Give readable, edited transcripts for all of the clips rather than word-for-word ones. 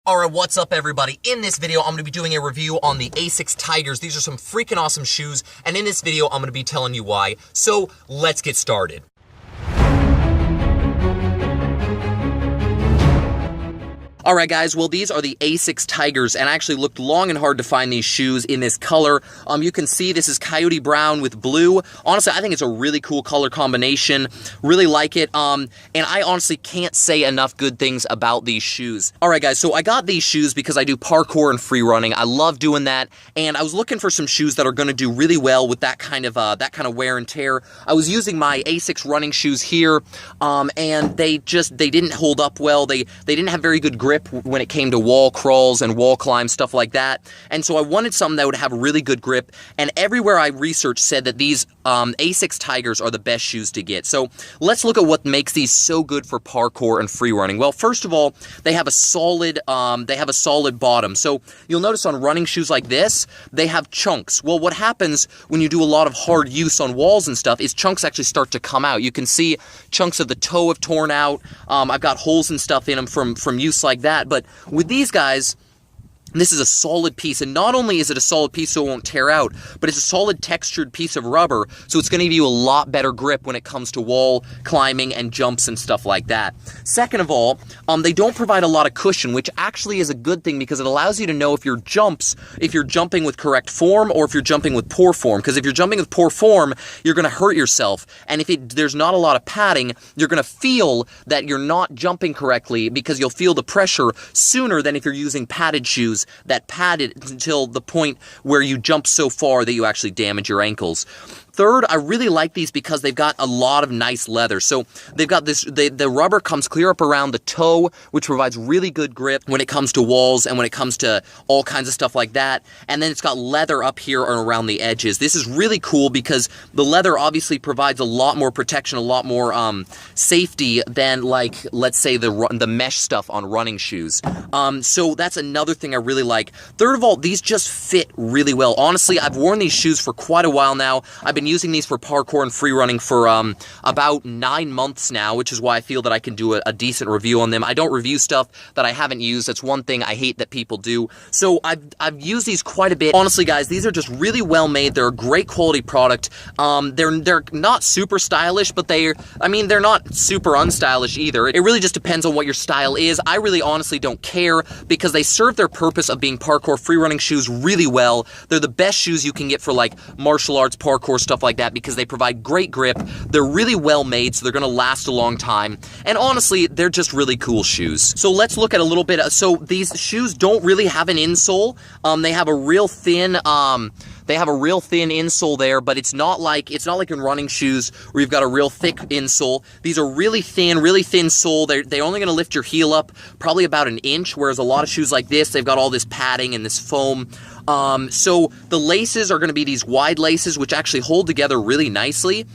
Alright, what's up everybody? In this video, I'm going to be doing a review on the ASICS Tigers. These are some freaking awesome shoes, and in this video, I'm going to be telling you why. So, let's get started. Alright guys, well these are the ASICS Tigers, and I actually looked long and hard to find these shoes in this color. You can see this is coyote brown with blue. Honestly, I think it's a really cool color combination. Really like it, and I honestly can't say enough good things about these shoes. Alright guys, so I got these shoes because I do parkour and free running. I love doing that, and I was looking for some shoes that are going to do really well with that kind of wear and tear. I was using my ASICS running shoes here, and they didn't hold up well. They didn't have very good grip when it came to wall crawls and wall climbs, stuff like that. And so I wanted something that would have a really good grip, and everywhere I researched said that these ASICS Tigers are the best shoes to get. So let's look at what makes these so good for parkour and free running. Well, first of all, they have a solid bottom. So you'll notice on running shoes like this, they have chunks. Well, what happens when you do a lot of hard use on walls and stuff is chunks actually start to come out. You can see chunks of the toe have torn out. I've got holes and stuff in them from use like that. But with these guys, this is a solid piece, and not only is it a solid piece so it won't tear out, but it's a solid textured piece of rubber, so it's going to give you a lot better grip when it comes to wall climbing and jumps and stuff like that. Second of all, they don't provide a lot of cushion, which actually is a good thing because it allows you to know if you're jumping with correct form or if you're jumping with poor form, because if you're jumping with poor form, you're going to hurt yourself, and if there's not a lot of padding, you're going to feel that you're not jumping correctly because you'll feel the pressure sooner than if you're using padded shoes that pad it until the point where you jump so far that you actually damage your ankles. Third, I really like these because they've got a lot of nice leather. So they've got this, the rubber comes clear up around the toe, which provides really good grip when it comes to walls and when it comes to all kinds of stuff like that. And then it's got leather up here and around the edges. This is really cool because the leather obviously provides a lot more protection, a lot more safety than, like, let's say the mesh stuff on running shoes. So that's another thing I really like. Third of all, these just fit really well. Honestly, I've worn these shoes for quite a while now. I've been using these for parkour and free running for about 9 months now, which is why I feel that I can do a decent review on them. I don't review stuff that I haven't used. That's one thing I hate that people do. So I've used these quite a bit. Honestly, guys, these are just really well made. They're a great quality product. They're not super stylish, but they're not super unstylish either. It really just depends on what your style is. I really honestly don't care because they serve their purpose of being parkour free running shoes really well. They're the best shoes you can get for like martial arts, parkour, stuff like that, because they provide great grip. They're really well made, so they're going to last a long time, and honestly, they're just really cool shoes. So let's look at a little bit. So these shoes don't really have an insole. They have a real thin insole there, but it's not like in running shoes where you've got a real thick insole. These are really thin sole. They're only going to lift your heel up probably about an inch, whereas a lot of shoes like this, they've got all this padding and this foam. So the laces are going to be these wide laces, which actually hold together really nicely.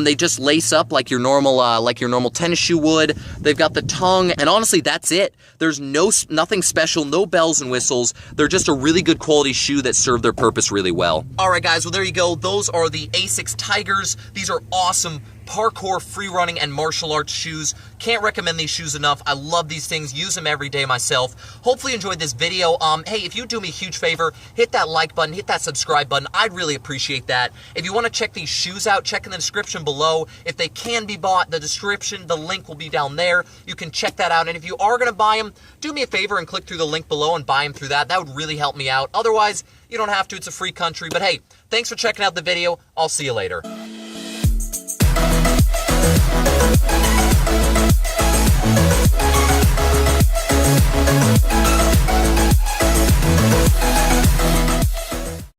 They just lace up like your normal tennis shoe would. They've got the tongue, and honestly, that's it. There's nothing special, no bells and whistles. They're just a really good quality shoe that serve their purpose really well. Alright guys, well there you go. Those are the ASICS Tigers. These are awesome parkour, free running, and martial arts shoes. Can't recommend these shoes enough. I love these things. Use them every day myself. Hopefully you enjoyed this video. Hey, if you do me a huge favor, hit that like button, hit that subscribe button. I'd really appreciate that. If you want to check these shoes out, check in the description below. If they can be bought, the link will be down there. You can check that out. And if you are going to buy them, do me a favor and click through the link below and buy them through that. That would really help me out. Otherwise, you don't have to. It's a free country. But hey, thanks for checking out the video. I'll see you later. We'll be right back.